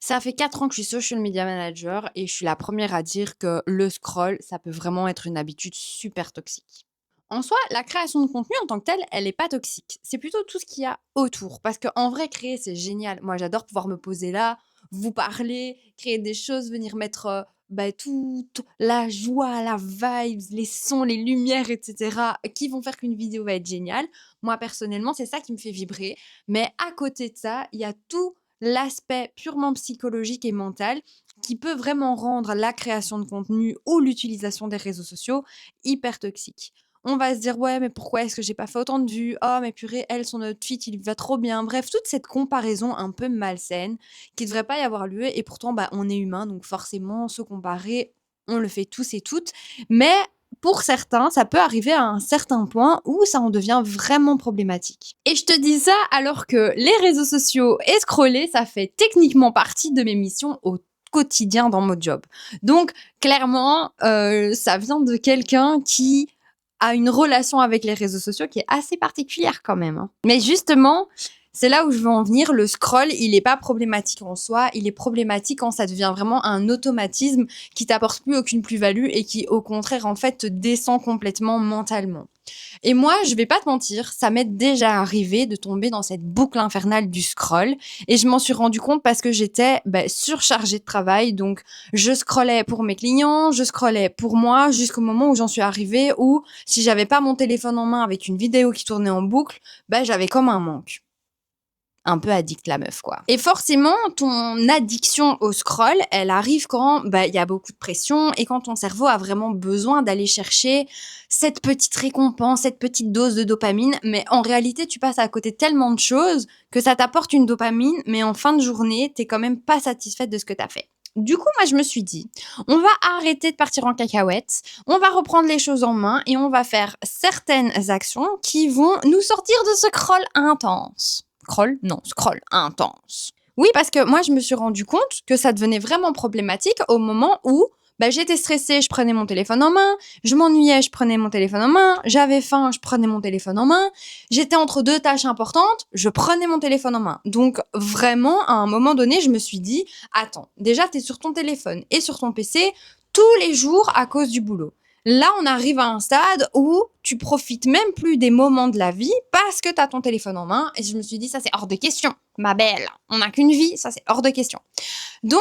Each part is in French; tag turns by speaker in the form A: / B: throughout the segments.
A: Ça fait 4 ans que je suis social media manager et je suis la première à dire que le scroll, ça peut vraiment être une habitude super toxique. En soi, la création de contenu en tant que telle, elle est pas toxique. C'est plutôt tout ce qu'il y a autour. Parce qu'en vrai, créer, c'est génial. Moi, j'adore pouvoir me poser là, vous parler, créer des choses, venir mettre toute la joie, la vibe, les sons, les lumières, etc., qui vont faire qu'une vidéo va être géniale. Moi, personnellement, c'est ça qui me fait vibrer. Mais à côté de ça, il y a tout l'aspect purement psychologique et mental qui peut vraiment rendre la création de contenu ou l'utilisation des réseaux sociaux hyper toxique. On va se dire: «Ouais, mais pourquoi est-ce que j'ai pas fait autant de vues? Oh, mais purée, elle, son outfit, il lui va trop bien». Bref, toute cette comparaison un peu malsaine qui devrait pas y avoir lieu et pourtant, bah, on est humain, donc forcément se comparer, on le fait tous et toutes. Mais pour certains, ça peut arriver à un certain point où ça en devient vraiment problématique. Et je te dis ça alors que les réseaux sociaux et scroller, ça fait techniquement partie de mes missions au quotidien dans mon job. Donc clairement, ça vient de quelqu'un qui a une relation avec les réseaux sociaux qui est assez particulière quand même, hein. Mais justement, c'est là où je veux en venir. Le scroll, il est pas problématique en soi, il est problématique quand ça devient vraiment un automatisme qui t'apporte plus aucune plus-value et qui, au contraire, en fait, te descend complètement mentalement. Et moi, je vais pas te mentir, ça m'est déjà arrivé de tomber dans cette boucle infernale du scroll et je m'en suis rendu compte parce que j'étais, surchargée de travail. Donc je scrollais pour mes clients, je scrollais pour moi jusqu'au moment où j'en suis arrivée où si j'avais pas mon téléphone en main avec une vidéo qui tournait en boucle, j'avais comme un manque. Un peu addict la meuf quoi. Et forcément, ton addiction au scroll, elle arrive quand il y a beaucoup de pression et quand ton cerveau a vraiment besoin d'aller chercher cette petite récompense, cette petite dose de dopamine. Mais en réalité, tu passes à côté de tellement de choses que ça t'apporte une dopamine, mais en fin de journée, t'es quand même pas satisfaite de ce que t'as fait. Du coup, moi, je me suis dit, on va arrêter de partir en cacahuète, on va reprendre les choses en main et on va faire certaines actions qui vont nous sortir de ce scroll intense. Scroll? Non, scroll intense. Oui, parce que moi, je me suis rendu compte que ça devenait vraiment problématique au moment où j'étais stressée, je prenais mon téléphone en main, je m'ennuyais, je prenais mon téléphone en main, j'avais faim, je prenais mon téléphone en main, j'étais entre deux tâches importantes, je prenais mon téléphone en main. Donc vraiment, à un moment donné, je me suis dit, attends, déjà, t'es sur ton téléphone et sur ton PC tous les jours à cause du boulot. Là, on arrive à un stade où tu profites même plus des moments de la vie parce que tu as ton téléphone en main. Et je me suis dit, ça, c'est hors de question, ma belle. On n'a qu'une vie, ça, c'est hors de question. Donc,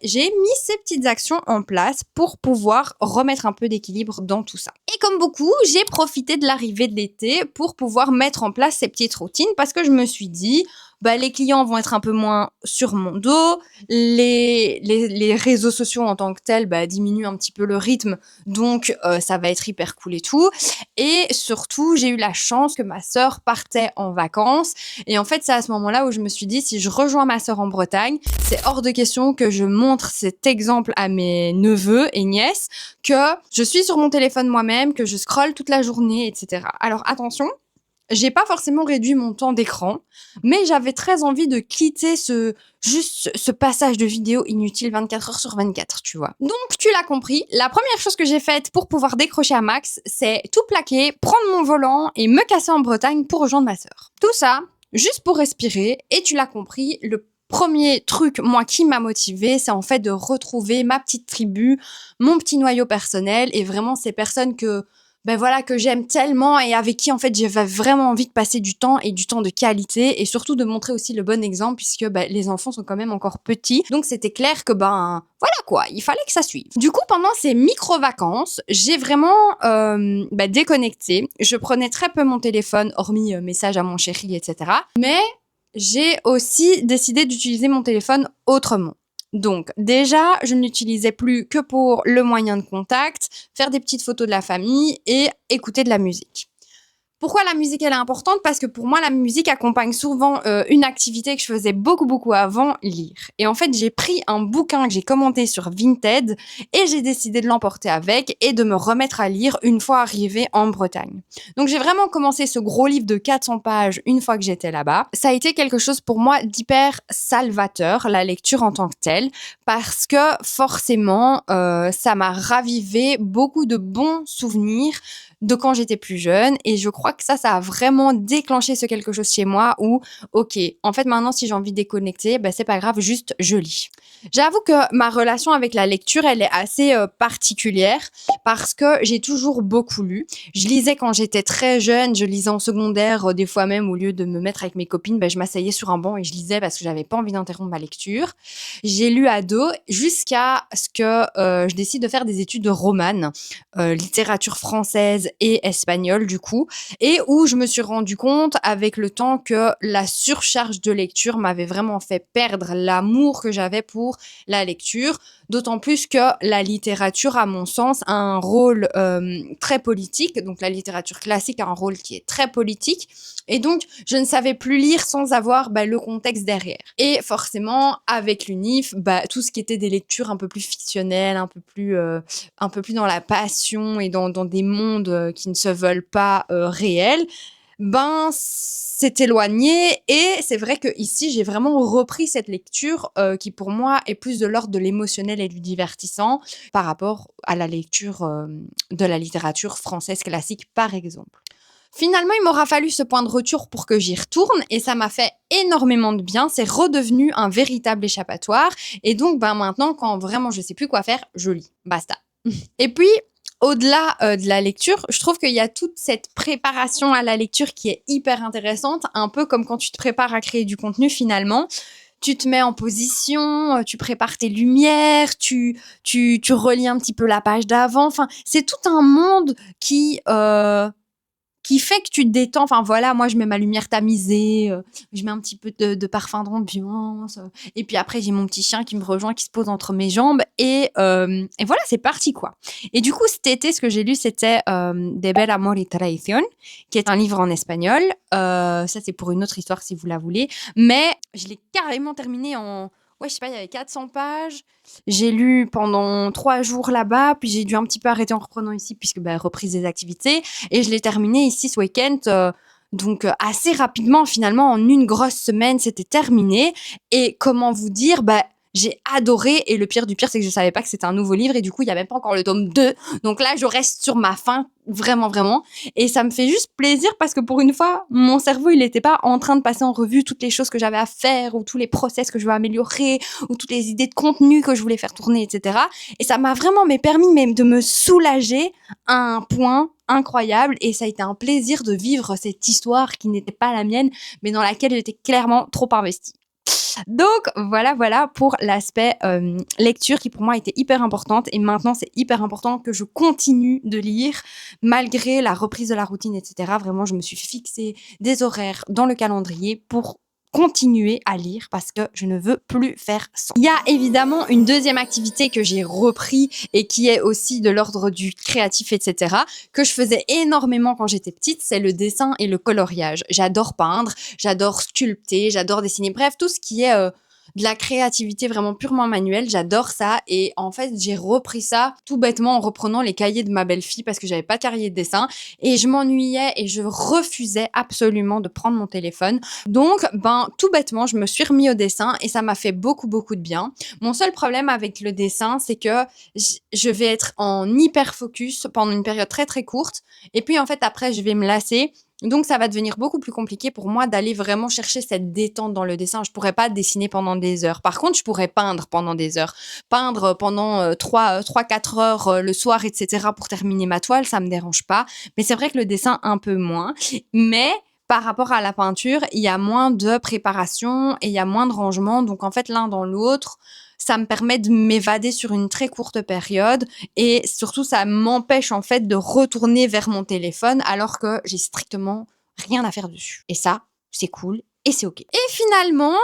A: j'ai mis ces petites actions en place pour pouvoir remettre un peu d'équilibre dans tout ça. Et comme beaucoup, j'ai profité de l'arrivée de l'été pour pouvoir mettre en place ces petites routines parce que je me suis dit, les clients vont être un peu moins sur mon dos, les réseaux sociaux en tant que tels diminuent un petit peu le rythme, donc ça va être hyper cool et tout. Et surtout, j'ai eu la chance que ma sœur partait en vacances. Et en fait, c'est à ce moment-là où je me suis dit, si je rejoins ma sœur en Bretagne, c'est hors de question que je montre cet exemple à mes neveux et nièces, que je suis sur mon téléphone moi-même, que je scrolle toute la journée, etc. Alors attention, j'ai pas forcément réduit mon temps d'écran, mais j'avais très envie de quitter ce passage de vidéo inutile 24 heures sur 24, tu vois. Donc, tu l'as compris, la première chose que j'ai faite pour pouvoir décrocher à max, c'est tout plaquer, prendre mon volant et me casser en Bretagne pour rejoindre ma sœur. Tout ça, juste pour respirer, et tu l'as compris, le premier truc, moi, qui m'a motivée, c'est en fait de retrouver ma petite tribu, mon petit noyau personnel, et vraiment ces personnes que que j'aime tellement et avec qui, en fait, j'avais vraiment envie de passer du temps et du temps de qualité et surtout de montrer aussi le bon exemple puisque les enfants sont quand même encore petits. Donc, c'était clair que, voilà quoi, il fallait que ça suive. Du coup, pendant ces micro-vacances, j'ai vraiment déconnecté. Je prenais très peu mon téléphone, hormis messages à mon chéri, etc. Mais j'ai aussi décidé d'utiliser mon téléphone autrement. Donc déjà, je ne l'utilisais plus que pour le moyen de contact, faire des petites photos de la famille et écouter de la musique. Pourquoi la musique elle est importante? Parce que pour moi, la musique accompagne souvent une activité que je faisais beaucoup avant, lire. Et en fait, j'ai pris un bouquin que j'ai commandé sur Vinted et j'ai décidé de l'emporter avec et de me remettre à lire une fois arrivée en Bretagne. Donc j'ai vraiment commencé ce gros livre de 400 pages une fois que j'étais là-bas. Ça a été quelque chose pour moi d'hyper salvateur, la lecture en tant que telle, parce que forcément, ça m'a ravivé beaucoup de bons souvenirs de quand j'étais plus jeune et je crois que ça a vraiment déclenché ce quelque chose chez moi où, OK, en fait, maintenant, si j'ai envie de déconnecter, c'est pas grave, juste je lis. J'avoue que ma relation avec la lecture, elle est assez, particulière parce que j'ai toujours beaucoup lu. Je lisais quand j'étais très jeune, je lisais en secondaire, des fois même au lieu de me mettre avec mes copines, je m'asseyais sur un banc et je lisais parce que j'avais pas envie d'interrompre ma lecture. J'ai lu ado jusqu'à ce que, je décide de faire des études de romane, littérature française et espagnole du coup, et où je me suis rendu compte avec le temps que la surcharge de lecture m'avait vraiment fait perdre l'amour que j'avais pour la lecture. D'autant plus que la littérature, à mon sens, a un rôle très politique. Donc la littérature classique a un rôle qui est très politique. Et donc, je ne savais plus lire sans avoir le contexte derrière. Et forcément, avec l'UNIF, tout ce qui était des lectures un peu plus fictionnelles, un peu plus dans la passion et dans des mondes qui ne se veulent pas réels, c'est éloigné et c'est vrai que ici j'ai vraiment repris cette lecture qui pour moi est plus de l'ordre de l'émotionnel et du divertissant par rapport à la lecture de la littérature française classique par exemple. Finalement, il m'aura fallu ce point de retour pour que j'y retourne et ça m'a fait énormément de bien. C'est redevenu un véritable échappatoire et donc maintenant quand vraiment je sais plus quoi faire, je lis. Basta. Et puis, au-delà de la lecture, je trouve qu'il y a toute cette préparation à la lecture qui est hyper intéressante, un peu comme quand tu te prépares à créer du contenu finalement. Tu te mets en position, tu prépares tes lumières, tu relis un petit peu la page d'avant. Enfin, c'est tout un monde qui fait que tu te détends. Enfin voilà, moi je mets ma lumière tamisée, je mets un petit peu de parfum d'ambiance, et puis après j'ai mon petit chien qui me rejoint, qui se pose entre mes jambes, et voilà, c'est parti quoi. Et du coup cet été, ce que j'ai lu, c'était De Bel Amor y Traición, qui est un livre en espagnol. Ça c'est pour une autre histoire si vous la voulez, mais je l'ai carrément terminé en... Ouais, je sais pas, il y avait 400 pages. J'ai lu pendant 3 jours là-bas, puis j'ai dû un petit peu arrêter en reprenant ici, puisque reprise des activités. Et je l'ai terminé ici ce week-end. Donc assez rapidement, finalement, en une grosse semaine, c'était terminé. Et comment vous dire, j'ai adoré. Et le pire du pire, c'est que je savais pas que c'était un nouveau livre. Et du coup, il y a même pas encore le tome 2. Donc là, je reste sur ma faim, vraiment, vraiment. Et ça me fait juste plaisir parce que pour une fois, mon cerveau, il n'était pas en train de passer en revue toutes les choses que j'avais à faire ou tous les process que je veux améliorer ou toutes les idées de contenu que je voulais faire tourner, etc. Et ça m'a vraiment permis même de me soulager à un point incroyable. Et ça a été un plaisir de vivre cette histoire qui n'était pas la mienne, mais dans laquelle j'étais clairement trop investie. Donc voilà pour l'aspect lecture qui pour moi était hyper importante et maintenant c'est hyper important que je continue de lire malgré la reprise de la routine, etc. Vraiment, je me suis fixé des horaires dans le calendrier pour continuer à lire parce que je ne veux plus faire sans. Il y a évidemment une deuxième activité que j'ai repris et qui est aussi de l'ordre du créatif, etc., que je faisais énormément quand j'étais petite, c'est le dessin et le coloriage. J'adore peindre, j'adore sculpter, j'adore dessiner, bref, tout ce qui est de la créativité vraiment purement manuelle, j'adore ça. Et en fait, j'ai repris ça tout bêtement en reprenant les cahiers de ma belle-fille parce que j'avais pas de cahier de dessin et je m'ennuyais et je refusais absolument de prendre mon téléphone. Donc, tout bêtement, je me suis remis au dessin et ça m'a fait beaucoup, beaucoup de bien. Mon seul problème avec le dessin, c'est que je vais être en hyper focus pendant une période très, très courte. Et puis, en fait, après, je vais me lasser. Donc, ça va devenir beaucoup plus compliqué pour moi d'aller vraiment chercher cette détente dans le dessin. Je pourrais pas dessiner pendant des heures. Par contre, je pourrais peindre pendant des heures. Peindre pendant 3-4 heures le soir, etc. pour terminer ma toile, ça me dérange pas. Mais c'est vrai que le dessin, un peu moins. Mais par rapport à la peinture, il y a moins de préparation et il y a moins de rangement. Donc, en fait, l'un dans l'autre, ça me permet de m'évader sur une très courte période et surtout, ça m'empêche en fait de retourner vers mon téléphone alors que j'ai strictement rien à faire dessus. Et ça, c'est cool. Et c'est OK. Et finalement,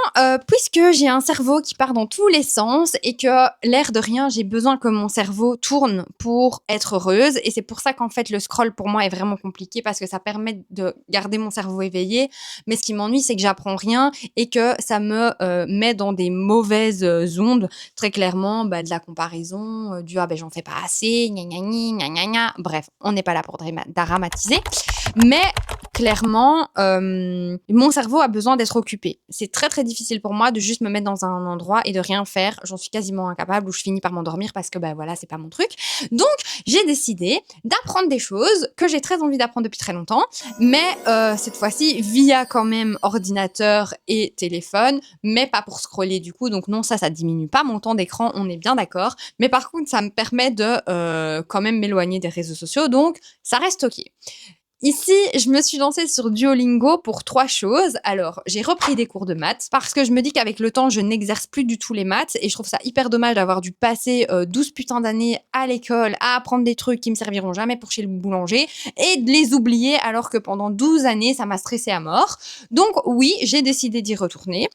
A: puisque j'ai un cerveau qui part dans tous les sens et que l'air de rien, j'ai besoin que mon cerveau tourne pour être heureuse. Et c'est pour ça qu'en fait, le scroll pour moi est vraiment compliqué parce que ça permet de garder mon cerveau éveillé. Mais ce qui m'ennuie, c'est que j'apprends rien et que ça me met dans des mauvaises ondes. Très clairement, de la comparaison, du ah j'en fais pas assez, gna gna gna gna gna gna. Bref, on n'est pas là pour dramatiser. Mais clairement, mon cerveau a besoin d'être occupé. C'est très, très difficile pour moi de juste me mettre dans un endroit et de rien faire. J'en suis quasiment incapable ou je finis par m'endormir parce que, bah, voilà, c'est pas mon truc. Donc, j'ai décidé d'apprendre des choses que j'ai très envie d'apprendre depuis très longtemps, mais cette fois-ci via quand même ordinateur et téléphone, mais pas pour scroller du coup. Donc non, ça diminue pas mon temps d'écran, on est bien d'accord. Mais par contre, ça me permet de quand même m'éloigner des réseaux sociaux, donc ça reste OK. Ici, je me suis lancée sur Duolingo pour 3 choses. Alors, j'ai repris des cours de maths parce que je me dis qu'avec le temps, je n'exerce plus du tout les maths et je trouve ça hyper dommage d'avoir dû passer 12 putains d'années à l'école à apprendre des trucs qui me serviront jamais pour chez le boulanger et de les oublier alors que pendant 12 années, ça m'a stressée à mort. Donc oui, j'ai décidé d'y retourner.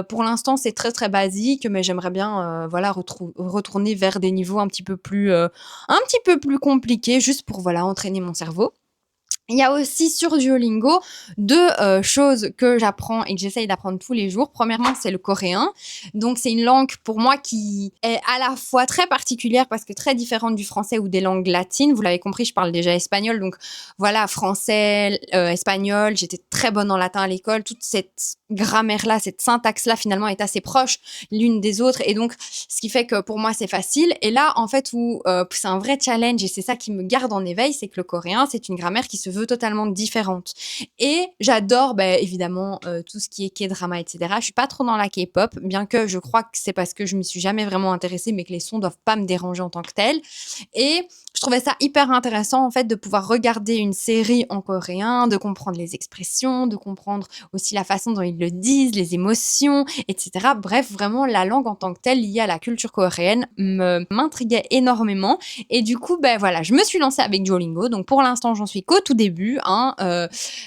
A: Pour l'instant, c'est très, très basique, mais j'aimerais bien, voilà, retourner vers des niveaux un petit peu plus compliqués juste pour, voilà, entraîner mon cerveau. Il y a aussi sur Duolingo 2 choses que j'apprends et que j'essaye d'apprendre tous les jours. Premièrement, c'est le coréen. Donc c'est une langue pour moi qui est à la fois très particulière parce que très différente du français ou des langues latines. Vous l'avez compris, je parle déjà espagnol. Donc voilà, français, espagnol, j'étais très bonne en latin à l'école. Toute cette grammaire-là, cette syntaxe-là, finalement, est assez proche l'une des autres. Et donc, ce qui fait que pour moi, c'est facile. Et là, en fait, où c'est un vrai challenge et c'est ça qui me garde en éveil, c'est que le coréen, c'est une grammaire qui se veut totalement différente. Et j'adore, évidemment, tout ce qui est K-drama, etc. Je suis pas trop dans la K-pop, bien que je crois que c'est parce que je m'y suis jamais vraiment intéressée, mais que les sons doivent pas me déranger en tant que tels. Et je trouvais ça hyper intéressant, en fait, de pouvoir regarder une série en coréen, de comprendre les expressions, de comprendre aussi la façon dont ils le disent, les émotions, etc. Bref, vraiment, la langue en tant que telle, liée à la culture coréenne, m'intriguait énormément. Et du coup, voilà, je me suis lancée avec Duolingo. Donc, pour l'instant, j'en suis qu'au tout début.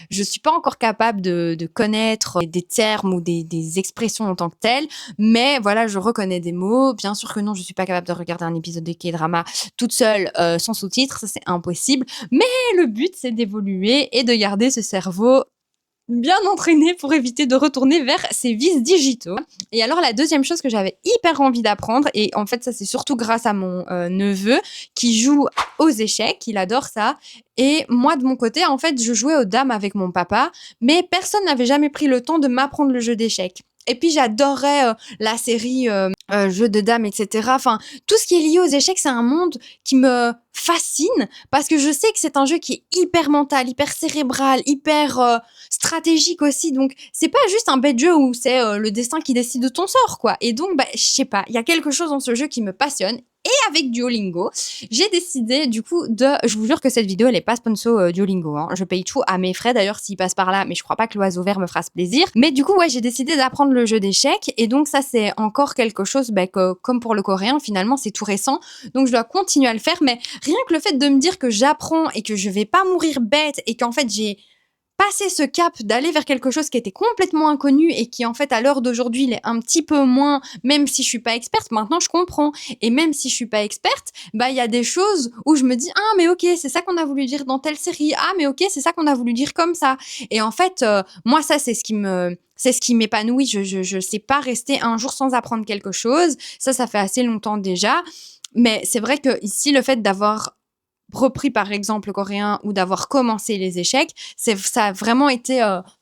A: Je suis pas encore capable de connaître des termes ou des expressions en tant que telles. Mais voilà, je reconnais des mots. Bien sûr que non, je suis pas capable de regarder un épisode de K-drama toute seule, sans sous-titres. Ça, c'est impossible. Mais le but, c'est d'évoluer et de garder ce cerveau bien entraîné pour éviter de retourner vers ces vices digitaux. Et alors, la deuxième chose que j'avais hyper envie d'apprendre, et en fait, ça, c'est surtout grâce à mon neveu qui joue aux échecs, il adore ça. Et moi, de mon côté, en fait, je jouais aux dames avec mon papa, mais personne n'avait jamais pris le temps de m'apprendre le jeu d'échecs. Et puis, j'adorais la série Jeux de dames, etc. Enfin, tout ce qui est lié aux échecs, c'est un monde qui me fascine parce que je sais que c'est un jeu qui est hyper mental, hyper cérébral, hyper stratégique aussi. Donc, c'est pas juste un bête jeu où c'est le destin qui décide de ton sort, quoi. Et donc, je sais pas, il y a quelque chose dans ce jeu qui me passionne. Et avec Duolingo, j'ai décidé du coup je vous jure que cette vidéo elle est pas sponsor Duolingo, hein. Je paye tout à mes frais d'ailleurs s'il passe par là, mais je crois pas que l'oiseau vert me fera ce plaisir. Mais du coup ouais, j'ai décidé d'apprendre le jeu d'échecs et donc ça c'est encore quelque chose que, comme pour le coréen finalement c'est tout récent, donc je dois continuer à le faire. Mais rien que le fait de me dire que j'apprends et que je vais pas mourir bête et qu'en fait j'ai passer ce cap d'aller vers quelque chose qui était complètement inconnu et qui en fait à l'heure d'aujourd'hui il est un petit peu moins, même si je suis pas experte, maintenant je comprends. Et même si je suis pas experte, il y a des choses où je me dis ah mais ok c'est ça qu'on a voulu dire dans telle série, ah mais ok c'est ça qu'on a voulu dire comme ça. Et en fait moi ça c'est ce qui m'épanouit. Je sais pas rester un jour sans apprendre quelque chose. Ça fait assez longtemps déjà. Mais c'est vrai que ici le fait d'avoir repris par exemple le coréen ou d'avoir commencé les échecs, ça a vraiment été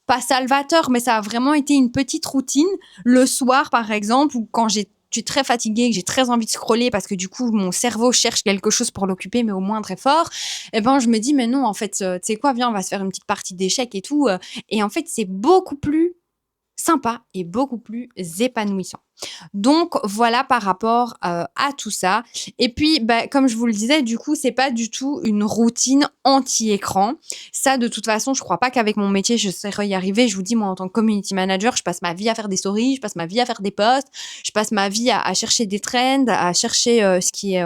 A: pas salvateur, mais ça a vraiment été une petite routine le soir par exemple, ou quand je suis très fatiguée, que j'ai très envie de scroller parce que du coup mon cerveau cherche quelque chose pour l'occuper, mais au moindre effort, et je me dis mais non en fait, tu sais quoi, viens on va se faire une petite partie d'échecs et tout, et en fait c'est beaucoup plus sympa et beaucoup plus épanouissant. Donc voilà par rapport à tout ça. Et puis, comme je vous le disais, du coup, c'est pas du tout une routine anti-écran. Ça, de toute façon, je crois pas qu'avec mon métier, je saurais y arriver. Je vous dis, moi, en tant que community manager, je passe ma vie à faire des stories, je passe ma vie à faire des posts, je passe ma vie à chercher des trends, à chercher ce qui est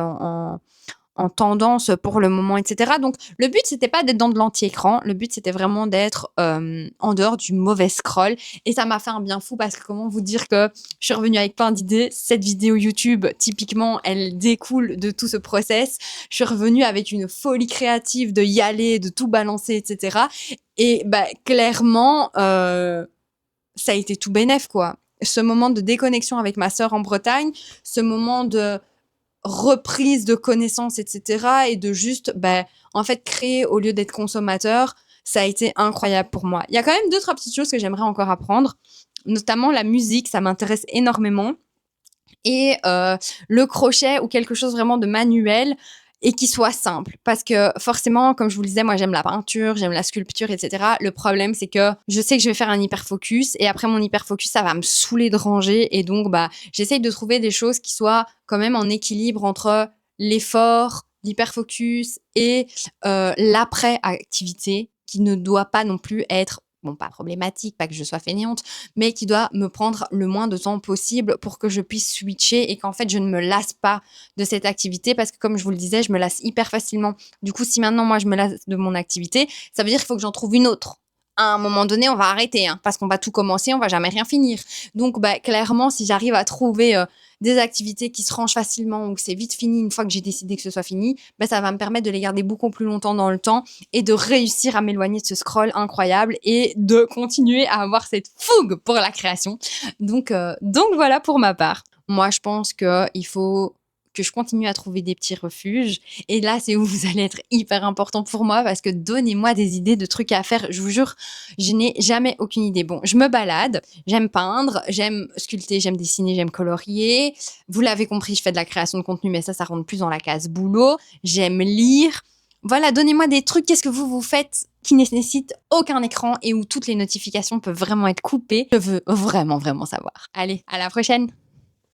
A: en tendance pour le moment, etc. Donc, le but, c'était pas d'être dans de l'anti-écran. Le but, c'était vraiment d'être en dehors du mauvais scroll. Et ça m'a fait un bien fou parce que comment vous dire que je suis revenue avec plein d'idées. Cette vidéo YouTube, typiquement, elle découle de tout ce process. Je suis revenue avec une folie créative de y aller, de tout balancer, etc. Et clairement, ça a été tout bénef, quoi. Ce moment de déconnexion avec ma sœur en Bretagne, ce moment de reprise de connaissances, etc. et de juste, en fait, créer au lieu d'être consommateur, Ça a été incroyable pour moi. Il y a quand même 2-3 petites choses que j'aimerais encore apprendre, notamment la musique, ça m'intéresse énormément et le crochet ou quelque chose vraiment de manuel et qui soit simple. Parce que forcément, comme je vous le disais, moi j'aime la peinture, j'aime la sculpture, etc. Le problème, c'est que je sais que je vais faire un hyperfocus et après mon hyperfocus, ça va me saouler de ranger. Et donc, j'essaye de trouver des choses qui soient quand même en équilibre entre l'effort, l'hyperfocus et l'après-activité qui ne doit pas non plus être bon, pas problématique, pas que je sois fainéante, mais qui doit me prendre le moins de temps possible pour que je puisse switcher et qu'en fait, je ne me lasse pas de cette activité parce que comme je vous le disais, je me lasse hyper facilement. Du coup, si maintenant, moi, je me lasse de mon activité, ça veut dire qu'il faut que j'en trouve une autre. À un moment donné, on va arrêter parce qu'on va tout commencer, on va jamais rien finir. Donc, clairement, si j'arrive à trouver des activités qui se rangent facilement ou que c'est vite fini une fois que j'ai décidé que ce soit fini, ça va me permettre de les garder beaucoup plus longtemps dans le temps et de réussir à m'éloigner de ce scroll incroyable et de continuer à avoir cette fougue pour la création. Donc voilà pour ma part. Moi, je pense qu'il faut que je continue à trouver des petits refuges. Et là, c'est où vous allez être hyper important pour moi parce que donnez-moi des idées de trucs à faire. Je vous jure, je n'ai jamais aucune idée. Bon, je me balade, j'aime peindre, j'aime sculpter, j'aime dessiner, j'aime colorier. Vous l'avez compris, je fais de la création de contenu, mais ça rentre plus dans la case boulot. J'aime lire. Voilà, donnez-moi des trucs. Qu'est-ce que vous faites qui ne nécessitent aucun écran et où toutes les notifications peuvent vraiment être coupées? Je veux vraiment, vraiment savoir. Allez, à la prochaine!